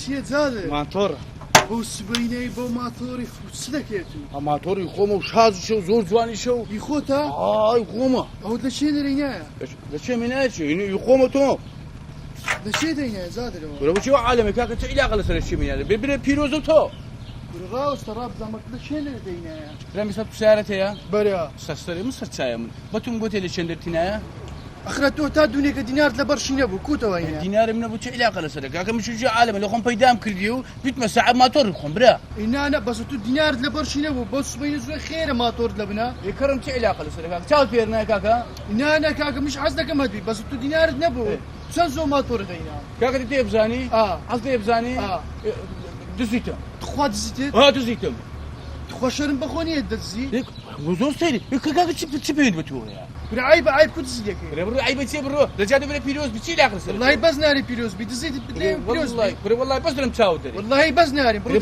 چیە جادێ ماتۆڕە بۆ سبەینەی بۆ ماتۆری چ دەکێتی ئەماتۆری خۆمە و شازیشە و زۆر جوانی شە و بیخۆتە ئای خۆمە ئەوت لە چێ دەرەینایە لەچێ منایچێ خۆمە تۆ لە چێ دەینایە زادرەوە برە بچی عالەمە کاکە چه عیلاقە لەسەر چی منایە ببرێ پیرۆزە تۆ ڕاوستە ڕابزانمەک لە چێ لێ دەینایە فرەمی سەر سیارەت هەیە بەریا سەستەری من سەر چایە من بەتون بۆ تێ لە چێندەرتینایە ئەخرە تۆ تا دوونێکە دینار لە بەرشی نەبوو کوتەوە دینارم نەبوو چه عیلاقە لەسەر کاکە مشوجی عالەمە لە خۆم پەیدام کردی و بیتمە سەعات ماتۆر خۆم برا ئینانە بەس تو دینارت لە بەرشی نەبوو بۆ سبەینە زۆر خێرە ماتۆرت لە بنا کەڕم چه عیلاقە لەسەر کاکە چاوت پێر نایە کاکە ئینانە کاکە مش حەز دەکەم هەدوی بەس تو دینارت نەبوو چەند زۆر ماتۆر دەینا کاکە تێ بزانی حەز تێ بزانی دزیتم خوا دزیتت دزیتم خۆشەرم بەخۆ نیە دەزی زۆر سەیری کاکە چی پێویست بە تۆیە برعیب عیب کو دزی دەکەی برو عیبە چێ بڕۆ لە جادە برە پیرۆز بچی عیلاقە لەسەر والله بەس ناری پیرۆز بی دزیتت بدەیم پیرۆز بی برو والله بەس دەرم چاوت دەری والله بەس ناریم برو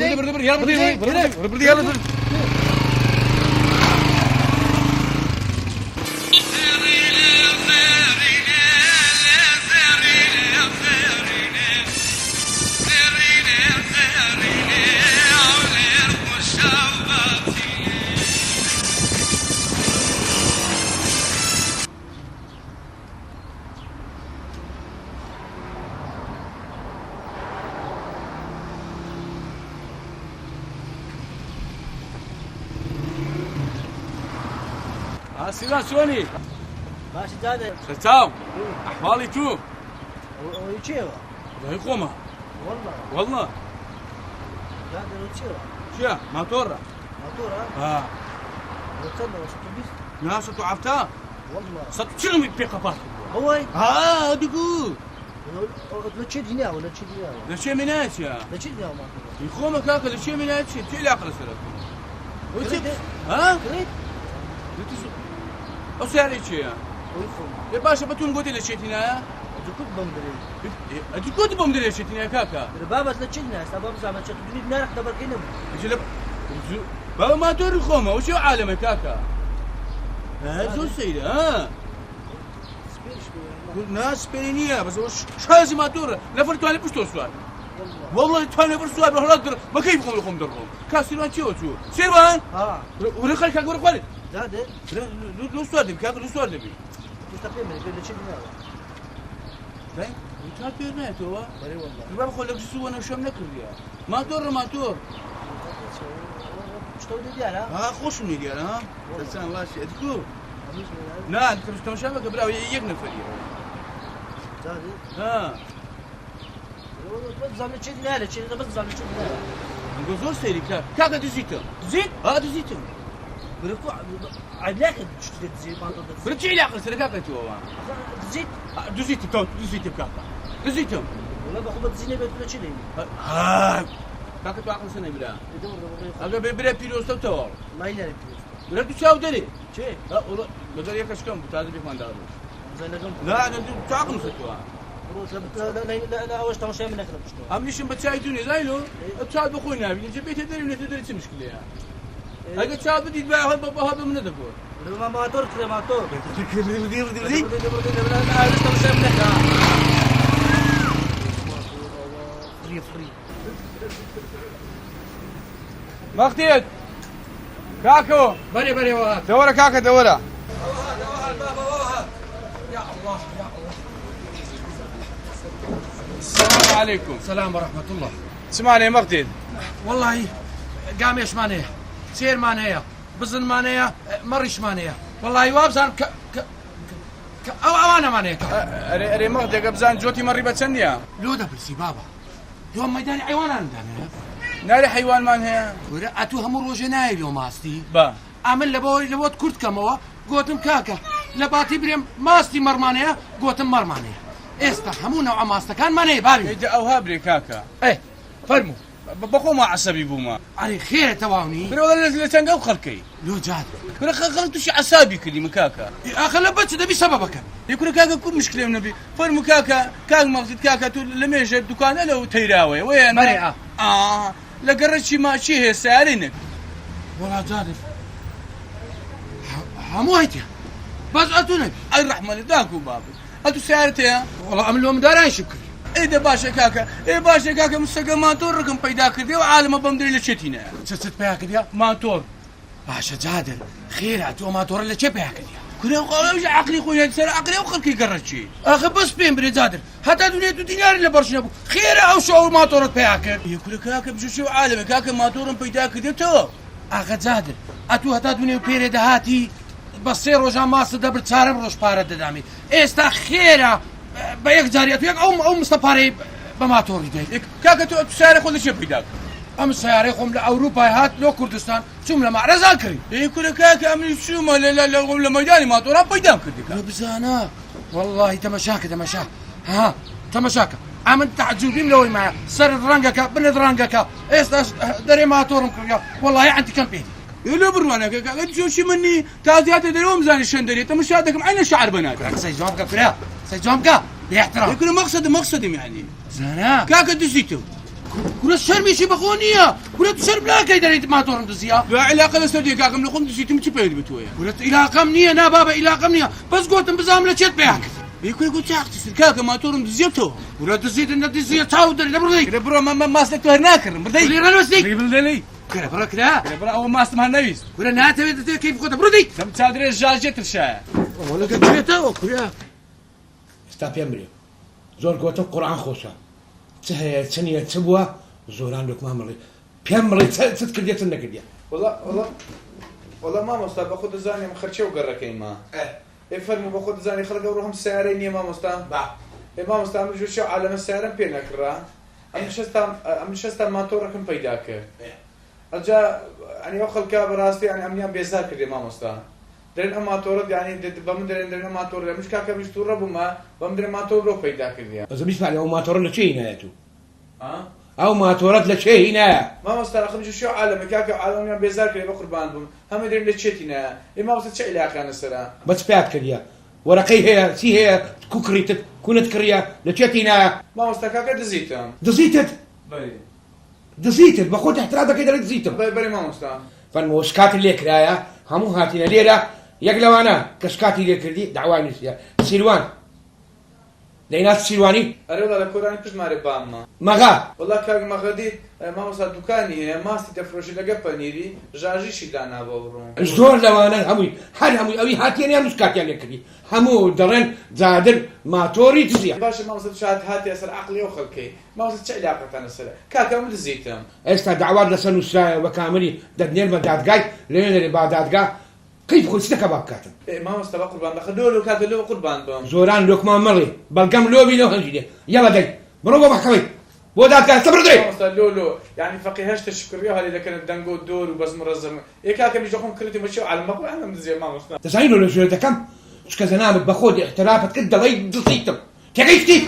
سیوان شلونی؟ باشی جادێ چاو ئەحواڵی تو ئەوەی چێوە؟ دای خۆمە والله جادێ چێوە؟ چیە ماتۆڕە ماتۆرە؟ چەندەوە سەد و بیست؟ نا سەد و حەفتا والله سەد و چڵمی پێ قەپات ئەوەی؟ دیگو لە چێ دیناوە لە چێ دیناوە؟ لە چێ منایە چیە؟ لە چێ دیناوە ماتۆرە؟ خۆمە کاکە لە چێ منایە چی چه عیلاقە لەسەرە کڕیت؟ ئەو سیارەی چییە؟ ئەوەی خۆم لێ باشە بەتون گۆتی لە چێتینایە؟ کوت بەم درێ ئەدی گۆتی بۆم دەرێ چێتینای کاکە بابەت لە چێ دینایە ئێستا با بزانم چەند دونی دینارێک لەبەرکەی نەبوو بابا ماتۆری خۆمە ئەو چێ عالەمە کاکە زۆر سەیرە نا سپێری نییە بەس ئەوە شازی ماتۆرە لەفەر توانێت پشتۆ سوار والله توانێت بەر سوار بە هەڵات بەکەی بخۆم لە خۆم دەڕۆم کاسیروان چێوە چوو سێروان وەرە خەڵ کاکە وەرە خوارێت جادێ لۆ سوار دەبی کاکە لۆ سوار دەبی هێشتا پێم لە چێ دیناوە؟ تا پێر نایەتەوە بەڵێ والله با بخۆ لە گشت وەنە شەم نەکردیە ماتۆڕە ماتۆر شتەوە دیارە؟ خۆشم دیارە دەچان باشی ئەدیکو نا تەماشا بەکە براوە یەک نەفەریە جادێ ها بزانم چێ دینارە چێ بزانم چێ دینارە ئەنگە زۆر سەیری کاکە دزیتم دزیت؟ دزیتم بركو علاقة تشتري زي ما تقدر برا چی علاقە لەسەر کاکە تۆوە زيت دزیتم تۆ دزیتم کاکە دزیتم ولا باخذ زينة بتقول شيء لين کاکە تو عقل سنە برا ئەگە برا پیرۆستەوتەوە ما ينال برا تو چاو دەرێ شيء لەگەڵ یەکەش کەم بوو تازە پێکمان داڕۆ زين لقم لا تو عقل سەتوە لا أول شيء شيء من أكل بشتوى ئەم نیشم بە چای دونێ زایلۆ چاوت بەخۆی نابینی جە بێتە دەری نێتە دەری چ مشکلەیە ئەگە چاوت بدیت بە هەڵ بە هەڵ من نەدەبووە ما تور كذا ما تور مەختێت کاکەوە بەرێ بەرێەوە دەوەرە کاکە دەوەرە السلام عليكم. سلام ورحمة الله. سمعني مقتل. والله قاميش مانية، سير مانية، بزن مانية، مرش مانية. والله وابزان أو أنا مانية. أري مقتل قبزان جوتي مري بتسنيا. لو ده برسي بابا. يوم ميدان حيوان عندنا. ناري حيوان مان هي. ولا أتوها مروجة نايل يوم أستي. با. ئەمن لەبۆت کورت کەمەوە گوتم کاکە لە باتی برێم ماستی مەڕمانەیە گوتم مەڕمانەیە ئێستا هەموو نەوع ماستەکانمانەیە باوی ئێدە ئەوها برێ کاکە ئێ فەرموو بەخۆما عەسەبی بوومە ئەرێ خێرە تەواونی برەوە لە چەنگە ئەو خەڵکەی لۆ جاد برە خەڵک تووشی عەسابی کردیمە کاکە ئاخە لە بەچ دەبی سەبەبەکە یەکورە کاکە کو مشکلێم نەبی فەرموو کاکە کاک مەقصد کاکە تو لە مێژە دوکانە لەو تەیراوەیە وەیە بەرێ لە گەڕەکی ماچی هەیە سیارەی نەک وەڵا جادف هەموو هەیتە بەس ئەتو نەبی ئەی ڕەحمەنە داکو بابی ئەتو سیارەت هەیە وەڵا ئەم لۆم دارایشی کرد ئێدە باشە کاکە باشە کاکە مستەکە ماتۆر ڕقم پەیدا کردی و عالمە بەم دەری لە چێتینە چت پیا کردیا ماتۆر باشە جادر خێرا تۆ ماتۆڕە لە چێ پیا کردیا کورە قاڵەوژ عقلی خۆی سەر عقلی ئەو خەڵکی گەڕەچی ئاخە بەس پێم برێ جادر هەتا دونێت و دیناری لە بەرش نەبوو خێرا ئەو شەو ماتۆڕت پیا کرد یەکورە کاکە بژوشی و عالمە کاکە ماتۆرم پەیدا کردێتەوە ئاخە جادر ئەتو هەتا دونێ و پێرێ دەهاتی بە سێ ڕۆژان ماسە دەبر چارەم ڕۆژ پارە دەدامی ئێستا خێرا بە یەک جاریەت یەک ئەو مستەپارەی بە ماتۆڕی دەیت کاکە تۆ سیارە خۆ لە چێ پەیدا کرد ئەم سیارەی خۆم لە ئەوروپای هات لۆ کوردستان چوم لە مەعرەزان کردی یەکورە کاکە ئەمنی چوومە لە مەیدانی ماتۆران پەیدام کردی لە بزانە واللهی تەمەشاکە تەمەشا ها تەمەشاکە ئەمن تەعجوبیم لەوەی مایە سەرت ڕەنگەکە بنت ڕەنگەکە ئێستا دەرێ ماتۆڕم کردیا واللهی ئەنتیکەم پێ لۆ بڕوانەکە کاکە جۆشی منی تازیاتە دەرەوە مزانی شەن دەرێت تەمەشا دەکەم عینە شەعر بەناکە سەی جواب بکە کرا سەی جواب بکە بێحترام یەکورە مەقسەدم یعنی زانە کاکە دزیتەوە کورە شەرمیشی بەخۆ نییە کورە تو شەرم ناکەی دەرێت ماتۆڕم دزیە لا علاقە لەسەر دێ کاکەم لە خۆم دزیتم چی پێوێت بتوەیە کورە ئیلاقەم نییە نا بابە ئیلاقەم نییە بەس گوتم بزانم لە چێت پیا کرد یەکورە گوت چاقتیسر کاکە ماتۆرم دزیێتەوە کورە دزیتن نەدزیە چاو دەری لەبڕی کرە بڕۆ ماس لە تۆ هەر ناکردم بردەی ڕێنوەستی بڵێنەی کورە بڕە کرا بڕە ئەوە ماستم هەر نەویست کورە ناتەوێت دەتێت کەیف خۆتە بڕدەی دەم چادرێ ژاژێتر شایە وەڵەکە بێتەوە کورە ستا پێم برێ زۆر گۆتم قورعان خۆشە چ هەیە چ نییە چ بووە زۆران لۆکمان بڵێ پێم بڵێ چت کردێتن نەکردە وەڵا مامۆستا بە خۆ دەزانیم خەرچێ و گەڕەکەی ما فەرمو بە خۆ دەزانی خەڵک ئەو ڕۆحم سیارەی نییە مامۆستا مامۆستا من ژوشی و عالەمە سیارەم پێ نەکڕا ئەم نشەستا ماتۆڕەکەم پەیدا کرد ئەجا ئەنی ئەو خەڵکا بەڕاستی ئەنی ئەمیان بێزار کردێ مامۆستا دەرێن ئەم ماتۆڕەت یعنی بە من دەرێن ماتۆڕ لە مش کاکە میش تووڕە بوومە بەم درێ ماتۆڕ لۆ پەیدا کردیە ئەزە بیسپارێ ئەو ماتۆڕە لە چێ هینایە تو ئەو ماتۆڕەت لە چێ هینایە مامۆستا رەخم ژوشی و عالەمە کاکە عالەمیان بێزار کردێ بە قوربان بووم هەموو دەرێن لە چێتی نایە مامۆستا چه عیلاقیانە سەرا بەچ پێات کردە وەرەقەی هەیە چی هەیە کوکڕیتت کونت کڕیە لە چێتی هینایە مامۆستا کاکە دزیتم دزیتت بە خۆت احترام دەکەی دەڵێ دزیتم بەری مامۆستا فەرمەوە شکاتی لێ کرایە هەموو هاتینە لێرە یەک لەوانە کە شکاتی لێ کردی داوای نووسیە سیروان دەینات سیروانی ئەرێ وڵا لە کۆرانی پشتمارێ باممە مەغا وڵا کاک مەغەدی مامۆستا دوکانی هەیە ماستی دەفرۆشی لەگە پەنیری ژاژیشی دانا بۆ بڕۆم زۆر لەوانە هەمووی هەر هەمووی ئەوی هاتیێنیان شکاتیان لێ کردی هەموو دەڕێن جادر ماتۆری دزیە باشە مامۆستا شاد هاتی سەر عەقڵی ئەو خەڵکەی مامۆستا چه عیلاقەتانە سەرە کاکە من دزیتم ئێستا داوات لەسەر نووسرایە بە کاملی دەدنێن بە دادگای لێنێ با دادگا کەیف خۆی چتەکە با بکاتن مامۆستا بە قوربان بەخە لۆ کاکە لۆ قوربان بم زۆران لۆکمان مەڵێ بەڵگەم لۆبی لەو هەنجی لێ یەڵە دەی بڕۆ بۆ محکەمەی بۆ دادگا سەبردەی مامۆستا لۆ یعنی فەقی هەشتە شکڕی هەڵی دەکەن دەنگ و دۆر و بەزم ڕەزم کاکە میش دەخۆم کردی مەچی و عالم بەخۆ ئەم دزیە مامۆستا دەزانی لۆ لە ژێر دەکەم چکە زەنامت بە خۆت احترافت کرد دەڵێی دزیتم تێگەیشتی